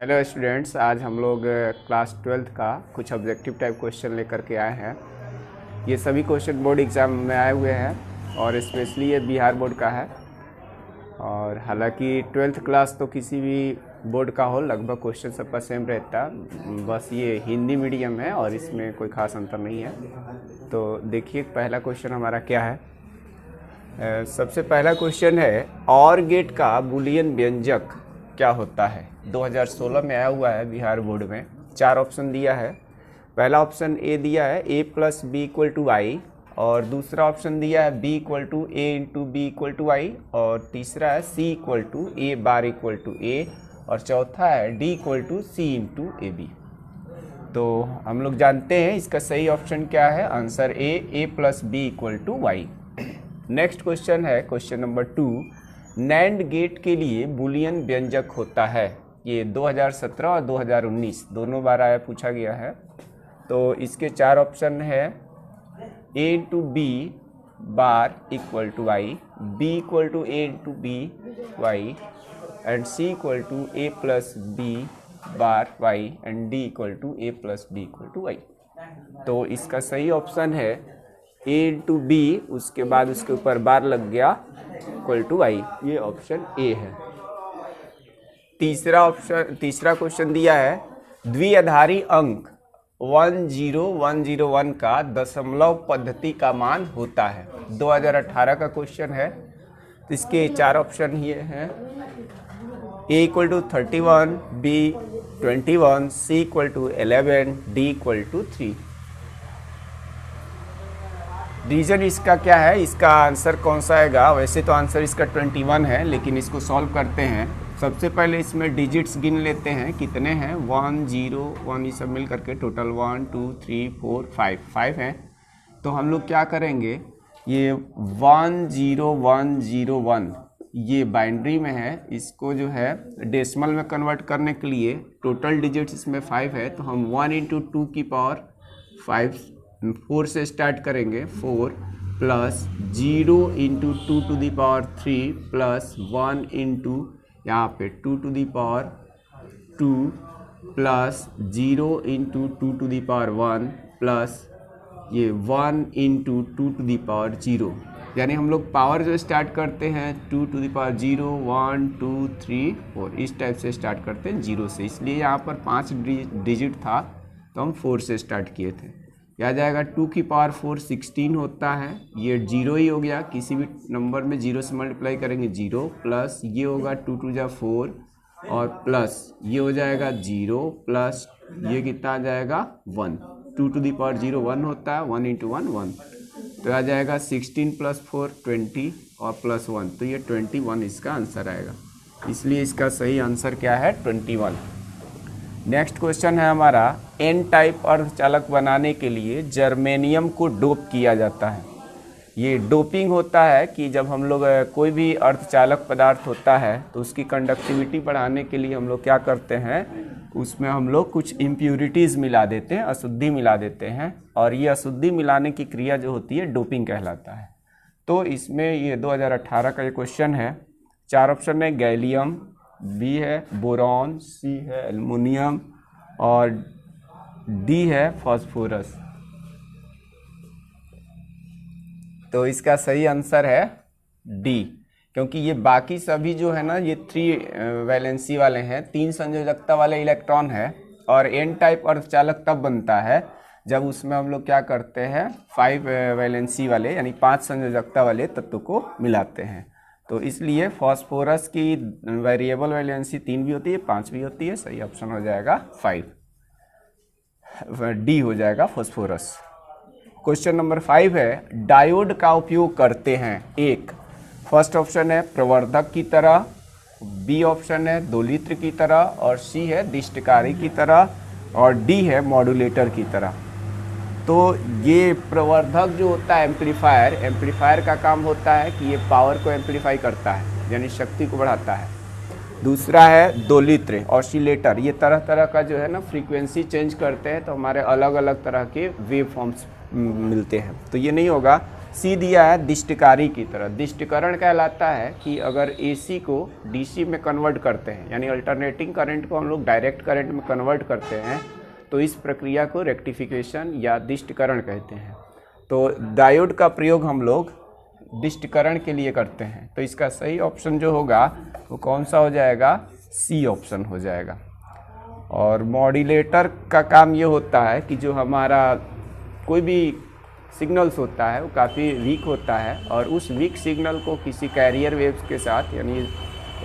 Hello students, आज हम लोग क्लास 12th का कुछ ऑब्जेक्टिव टाइप क्वेश्चन लेकर के आए हैं। ये सभी क्वेश्चन बोर्ड एग्ज़ाम में आए हुए हैं और स्पेशली ये बिहार बोर्ड का है। और हालांकि 12th क्लास तो किसी भी बोर्ड का हो लगभग क्वेश्चन सबका सेम रहता, बस ये हिंदी मीडियम है और इसमें कोई ख़ास अंतर नहीं है। तो देखिए पहला क्वेश्चन हमारा क्या है। सबसे पहला क्वेश्चन है, और गेट का बूलियन व्यंजक क्या होता है। 2016 में आया हुआ है बिहार बोर्ड में। 4 ऑप्शन दिया है। पहला ऑप्शन ए दिया है a plus B equal to I, और दूसरा ऑप्शन दिया है b equal to A into B equal to I, और तीसरा है c equal to A bar equal to A, और चौथा है d equal to C into A B. तो हम लोग जानते हैं इसका सही ऑप्शन क्या है। Answer a plus B equal to Y. Next question है क्वेश्चन नंबर 2। नैंड गेट के लिए बूलियन व्यंजक होता है। ये 2017 और 2019 दोनों बार आया पूछा गया है। तो इसके 4 ऑप्शन है a into B bar equal to I, b equal to A into B Y, and c equal to A plus B bar Y, and d equal to A plus B equal to Y. तो इसका सही option है a into B, उसके बाद उसके ऊपर बार लग गया इक्वल टू आई। ये ऑप्शन ए है। तीसरा क्वेश्चन दिया है, द्विआधारी अंक 10101 का दशमलव पद्धति का मान होता है। 2018 का क्वेश्चन है। तो इसके 4 ऑप्शन ये हैं, a equal to 31, b 21, c equal to 11, d equal to 3। Reason इसका क्या है, इसका आंसर कौन सा आएगा। वैसे तो आंसर इसका 21 है, लेकिन इसको सॉल्व करते हैं। सबसे पहले इसमें डिजिट्स गिन लेते हैं, कितने हैं 1 0 1, ये सब मिल करके टोटल 1 2 3 4 5 हैं। तो हम लोग क्या करेंगे, ये 10101 ये बाइनरी में है, इसको जो है डेसिमल में कन्वर्ट करने के लिए टोटल डिजिट्स इसमें 5 है। तो हम 1 इंटू 2 की पावर 4 से स्टार्ट करेंगे। 4 plus 0 into 2 to the power 3 plus 1 into यहाँ पे 2 to the power 2 plus 0 into 2 to the power 1 plus ये 1 इंटू 2 टू दी पावर 0। यानी हम लोग पावर जो स्टार्ट करते हैं 2 टू दी पावर 0 1 2 3 4 इस टाइप से स्टार्ट करते हैं 0 से, इसलिए यहाँ पर 5 डिजिट था तो हम 4 से स्टार्ट किए थे। यह आ जाएगा 2 की पावर 4 16 होता है, ये 0 ही हो गया। किसी भी नंबर में 0 से मल्टीप्लाई करेंगे 0, प्लस ये होगा 2 2 जा 4, और प्लस ये हो जाएगा 0, प्लस ये कितना आ जाएगा 1। 2 टू दी पावर 0 1 होता है, 1 इंटू 1 1, तो आ जाएगा 16 प्लस 4 20 और प्लस 1, तो ये 21 इसका आंसर आएगा। इसलिए इसका सही आंसर क्या है 21। नेक्स्ट क्वेश्चन है हमारा, एन टाइप अर्धचालक बनाने के लिए जर्मेनियम को डोप किया जाता है। ये डोपिंग होता है कि जब हम लोग कोई भी अर्धचालक पदार्थ होता है तो उसकी कंडक्टिविटी बढ़ाने के लिए हम लोग क्या करते हैं, उसमें हम लोग कुछ इम्प्यूरिटीज़ मिला देते हैं, अशुद्धि मिला देते हैं, और ये अशुद्धि मिलाने की क्रिया जो होती है डोपिंग कहलाता है। तो इसमें ये 2018 का ये क्वेश्चन है। 4 ऑप्शन है, गैलियम, बी है बोरॉन, सी है एल्युमिनियम, और डी है फास्फोरस। तो इसका सही आंसर है डी, क्योंकि ये बाकी सभी जो है ना ये 3 वैलेंसी वाले हैं, 3 संयोजकता वाले इलेक्ट्रॉन है। और एन टाइप अर्धचालक तब बनता है जब उसमें हम लोग क्या करते हैं 5 वैलेंसी वाले यानी 5 संयोजकता वाले तत्व को मिलाते हैं। तो इसलिए फास्फोरस की वेरिएबल वैलेंसी 3 भी होती है 5 भी होती है। सही ऑप्शन हो जाएगा 5, डी हो जाएगा फास्फोरस। क्वेश्चन नंबर 5 है, डायोड का उपयोग करते हैं। 1 फर्स्ट ऑप्शन है प्रवर्धक की तरह, बी ऑप्शन है दोलित्र की तरह, और सी है दिष्टकारी की तरह, और डी है मॉड्यूलेटर की तरह। तो ये प्रवर्धक जो होता है एम्पलीफायर का काम होता है कि ये पावर को एम्पलीफाई करता है यानी शक्ति को बढ़ाता है। दूसरा है दोलित्र ऑसिलेटर, ये तरह तरह का जो है ना फ्रीक्वेंसी चेंज करते हैं तो हमारे अलग अलग तरह के वेव फॉर्म्स मिलते हैं। तो ये नहीं होगा सी दिया है दिष्टकारी की तरह। दिष्टकरण कहलाता है कि अगर एसी को डीसी में कन्वर्ट करते हैं, यानी अल्टरनेटिंग करंट को हम लोग डायरेक्ट करंट में कन्वर्ट करते हैं, तो इस प्रक्रिया को रेक्टिफिकेशन या दिष्टकरण कहते हैं। तो डायोड का प्रयोग हम लोग दिष्टकरण के लिए करते हैं। तो इसका सही ऑप्शन जो होगा वो कौन सा हो जाएगा? सी ऑप्शन हो जाएगा। और मॉड्यूलेटर का काम ये होता है कि जो हमारा कोई भी सिग्नल्स होता है वो काफ़ी वीक होता है, और उस वीक सिग्नल को किसी कैरियर वेव्स के साथ यानी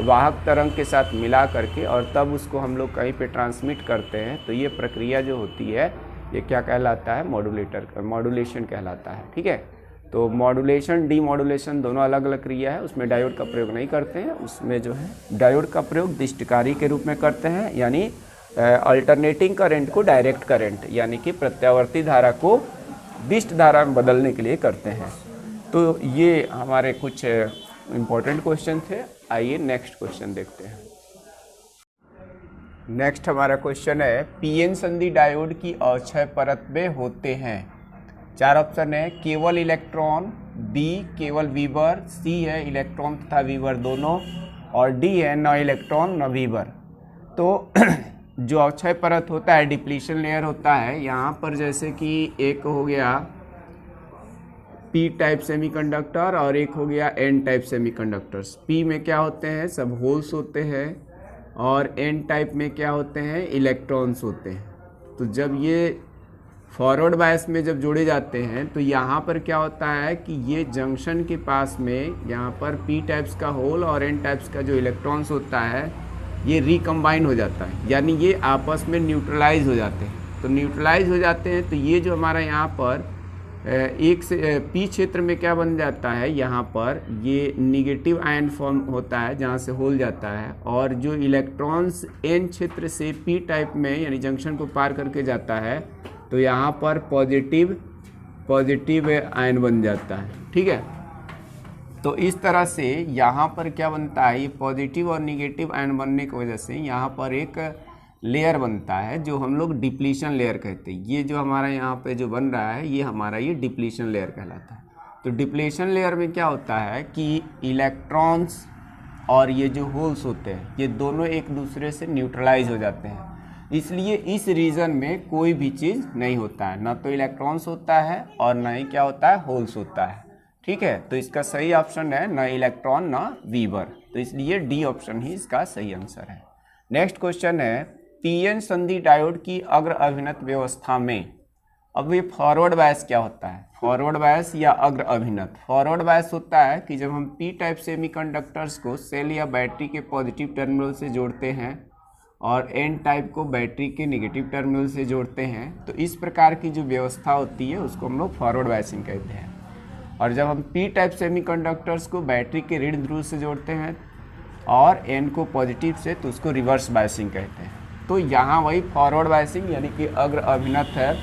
वाहक तरंग के साथ मिला करके और तब उसको हम लोग कहीं पे ट्रांसमिट करते हैं। तो ये प्रक्रिया जो होती है ये क्या कहलाता है? मॉड्यूलेशन कहलाता है। ठीक है, तो मॉड्यूलेशन डीमॉड्यूलेशन दोनों अलग अलग क्रिया है, उसमें डायोड का प्रयोग नहीं करते हैं। उसमें जो है डायोड का प्रयोग दिष्टकारी के रूप में करते हैं, यानी अल्टरनेटिंग करंट को डायरेक्ट करंट यानी कि प्रत्यावर्ती धारा को दिष्ट धारा में बदलने के लिए करते हैं। तो ये हमारे कुछ इम्पोर्टेंट क्वेश्चन थे। आइए नेक्स्ट क्वेश्चन देखते हैं। नेक्स्ट हमारा क्वेश्चन है, पीएन संधि डायोड की अक्षय परत में होते हैं। 4 ऑप्शन है, केवल इलेक्ट्रॉन, बी केवल वीवर, सी है इलेक्ट्रॉन तथा वीवर दोनों, और डी है न इलेक्ट्रॉन न वीवर। तो जो अक्षय परत होता है डिप्लीशन लेयर होता है, यहाँ पर जैसे कि एक हो गया पी टाइप सेमीकंडक्टर और एक हो गया एन टाइप सेमीकंडक्टर्स। पी में क्या होते हैं? सब होल्स होते हैं, और एन टाइप में क्या होते हैं? इलेक्ट्रॉन्स होते हैं। तो जब ये फॉरवर्ड बायस में जब जोड़े जाते हैं तो यहाँ पर क्या होता है कि ये जंक्शन के पास में यहाँ पर पी टाइप्स का होल और एन टाइप्स का जो इलेक्ट्रॉन्स होता है ये रिकम्बाइन हो जाता है, यानी ये आपस में न्यूट्रलाइज हो जाते हैं। तो न्यूट्रलाइज हो जाते हैं तो ये जो हमारा यहाँ पर एक से पी क्षेत्र में क्या बन जाता है, यहाँ पर ये निगेटिव आयन फॉर्म होता है जहाँ से होल जाता है, और जो इलेक्ट्रॉन्स एन क्षेत्र से पी टाइप में यानी जंक्शन को पार करके जाता है तो यहाँ पर पॉजिटिव आयन बन जाता है। ठीक है, तो इस तरह से यहाँ पर क्या बनता है, ये पॉजिटिव और निगेटिव आयन बनने की वजह से यहाँ पर एक लेयर बनता है जो हम लोग डिप्लीशन लेयर कहते हैं। ये जो हमारा यहाँ पे जो बन रहा है ये हमारा ये डिप्लीशन लेयर कहलाता है। तो डिप्लीशन लेयर में क्या होता है कि इलेक्ट्रॉन्स और ये जो होल्स होते हैं ये दोनों एक दूसरे से न्यूट्रलाइज हो जाते हैं, इसलिए इस रीजन में कोई भी चीज़ नहीं होता है, ना तो इलेक्ट्रॉन्स होता है और ना ही क्या होता है, होल्स होता है। ठीक है, तो इसका सही ऑप्शन है न इलेक्ट्रॉन न वीवर, तो इसलिए डी ऑप्शन ही इसका सही आंसर है। नेक्स्ट क्वेश्चन है, पीएन संधि डायोड की अग्र अभिनत व्यवस्था में, अब ये फॉरवर्ड बायस क्या होता है, फॉरवर्ड बायस या अग्र अभिनत। फॉरवर्ड बायस होता है कि जब हम पी टाइप सेमीकंडक्टर्स को सेल या बैटरी के पॉजिटिव टर्मिनल से जोड़ते हैं और एन टाइप को बैटरी के नेगेटिव टर्मिनल से जोड़ते हैं, तो इस प्रकार की जो व्यवस्था होती है उसको हम लोग फॉरवर्ड बायसिंग कहते हैं। और जब हम पी टाइप सेमीकंडक्टर्स को बैटरी के ऋण ध्रुव से जोड़ते हैं और एन को पॉजिटिव से, तो उसको रिवर्स बायसिंग कहते हैं। तो यहाँ वही फॉरवर्ड बायसिंग यानी कि अग्र अभिनत है,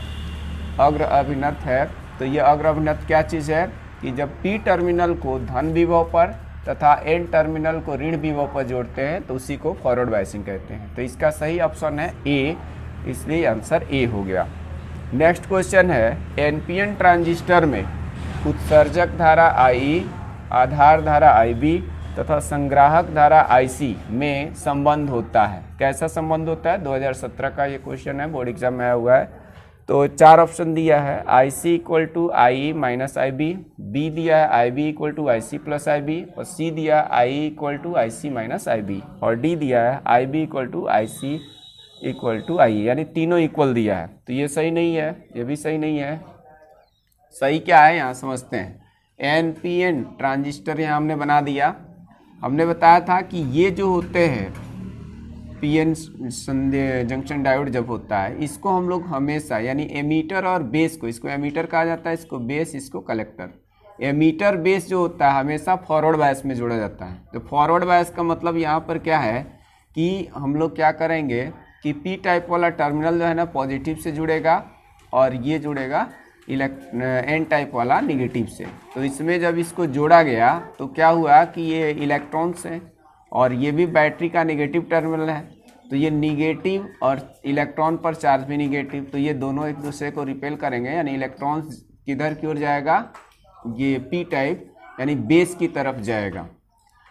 अग्र अभिनत है। तो ये अग्र अभिनत क्या चीज़ है कि जब पी टर्मिनल को धन विभव पर तथा एन टर्मिनल को ऋण विभव पर जोड़ते हैं तो उसी को फॉरवर्ड बायसिंग कहते हैं। तो इसका सही ऑप्शन है ए, इसलिए आंसर ए हो गया। नेक्स्ट क्वेश्चन है, एनपीएन ट्रांजिस्टर में उत्सर्जक धारा आई, आधार धारा आईबी तथा संग्राहक धारा आईसी में संबंध होता है। कैसा संबंध होता है, 2017 का ये क्वेश्चन है, बोर्ड एग्जाम में आया हुआ है। तो 4 ऑप्शन दिया है, I C equal to I minus I B, B दिया है I B equal to I C plus I B, और सी दिया है I equal to I C minus I B, और डी दिया है I B equal to I C equal to I, यानी तीनों इक्वल दिया है। तो ये सही नहीं है, ये भी सही नहीं है। सही क्या है यहाँ समझते हैं। एनपीएन ट्रांजिस्टर यहाँ हमने बना दिया, हमने बताया था कि ये जो होते हैं पीएन जंक्शन डायोड जब होता है, इसको हम लोग हमेशा यानी एमीटर और बेस को, इसको एमीटर कहा जाता है, इसको बेस, इसको कलेक्टर। एमीटर बेस जो होता है हमेशा फॉरवर्ड बायस में जोड़ा जाता है। तो फॉरवर्ड बायस का मतलब यहाँ पर क्या है कि हम लोग क्या करेंगे कि पी टाइप वाला टर्मिनल जो है ना पॉजिटिव से जुड़ेगा और ये जुड़ेगा एन टाइप वाला निगेटिव से। तो इसमें जब इसको जोड़ा गया तो क्या हुआ कि ये इलेक्ट्रॉन्स हैं और ये भी बैटरी का नेगेटिव टर्मिनल है, तो ये निगेटिव और इलेक्ट्रॉन पर चार्ज भी निगेटिव, तो ये दोनों एक दूसरे को रिपेल करेंगे, यानी इलेक्ट्रॉन्स किधर की ओर जाएगा, ये पी टाइप यानी बेस की तरफ जाएगा।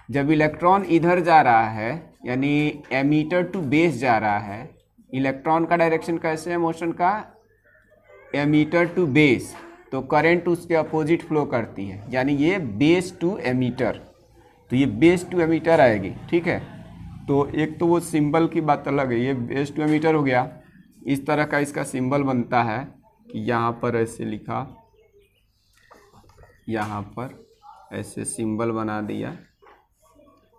जब इलेक्ट्रॉन इधर जा रहा है यानी एमीटर टू बेस जा रहा है, इलेक्ट्रॉन का डायरेक्शन कैसे है मोशन का, एमीटर टू बेस, तो करंट उसके अपोजिट फ्लो करती है, यानी ये बेस टू एमीटर, तो ये बेस टू एमीटर आएगी। ठीक है, तो एक तो वो सिंबल की बात अलग है, ये बेस टू एमीटर हो गया। इस तरह का इसका सिंबल बनता है कि यहाँ पर ऐसे लिखा, यहाँ पर ऐसे सिंबल बना दिया,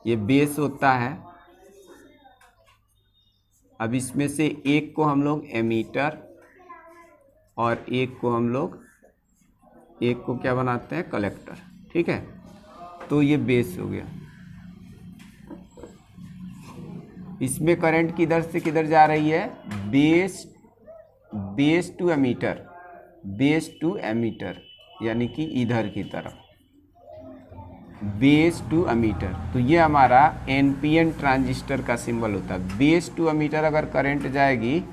ये बेस होता है। अब इसमें से एक को हम लोग एमीटर और एक को क्या बनाते हैं, कलेक्टर। ठीक है, तो ये बेस हो गया। इसमें करंट किधर से किधर जा रही है, बेस टू एमीटर, यानी कि इधर की तरफ, बेस टू एमीटर। तो ये हमारा एनपीएन ट्रांजिस्टर का सिंबल होता है। बेस टू एमीटर अगर करंट जाएगी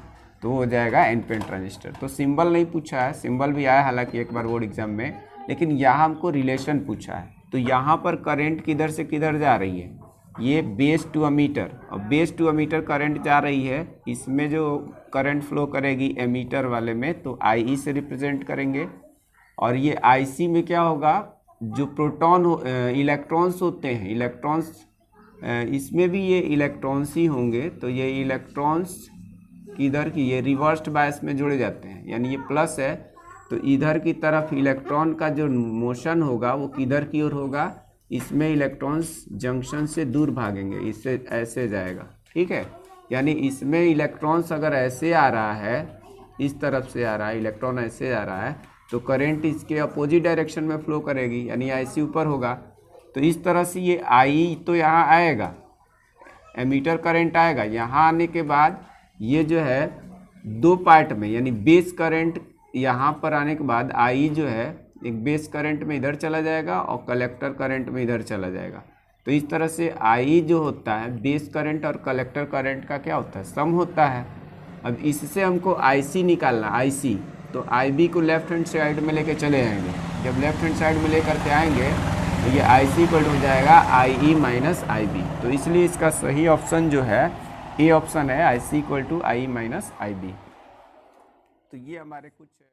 तो हो जाएगा एनपीएन ट्रांजिस्टर। तो सिंबल नहीं पूछा है, सिंबल भी आया हालांकि एक बार बोर्ड एग्जाम में, लेकिन यहाँ हमको रिलेशन पूछा है। तो यहाँ पर करंट किधर से किधर जा रही है, ये बेस टू एमीटर, और बेस टू एमीटर करंट जा रही है, इसमें जो करंट फ्लो करेगी एमीटर वाले में तो आई से रिप्रेजेंट करेंगे। और ये आईसी में क्या होगा, जो प्रोटॉन इलेक्ट्रॉन्स होते हैं, इलेक्ट्रॉन्स इसमें भी ये इलेक्ट्रॉन्स ही होंगे, तो ये इलेक्ट्रॉन्स किधर की, ये रिवर्स्ड बायस में जुड़े जाते हैं, यानी ये प्लस है तो इधर की तरफ इलेक्ट्रॉन का जो मोशन होगा वो किधर की ओर होगा, इसमें इलेक्ट्रॉन्स जंक्शन से दूर भागेंगे, इससे ऐसे जाएगा। ठीक है, यानी इसमें इलेक्ट्रॉन्स अगर ऐसे आ रहा है, इस तरफ से आ रहा है, इलेक्ट्रॉन ऐसे आ रहा है, तो करंट इसके अपोजिट डायरेक्शन में फ्लो करेगी, यानी आईसी ऊपर होगा। तो इस तरह से ये आई तो यहाँ आएगा, एमीटर करंट आएगा, यहाँ आने के बाद ये जो है दो पार्ट में, यानी बेस करंट यहाँ पर आने के बाद आई जो है एक बेस करंट में इधर चला जाएगा और कलेक्टर करंट में इधर चला जाएगा। तो इस तरह से आई जो होता है बेस करंट और कलेक्टर करंट का क्या होता है, सम होता है। अब इससे हमको आईसी निकालना, आईसी, तो आईबी को लेफ्ट हैंड साइड में लेके चले आएंगे। जब लेफ्ट हैंड साइड में लेकर के आएंगे तो ये आईसी इक्वल हो जाएगा आई माइनस आईबी। तो इसलिए इसका सही ऑप्शन जो है ए ऑप्शन है, IC equal to I minus IB. तो ये हमारे कुछ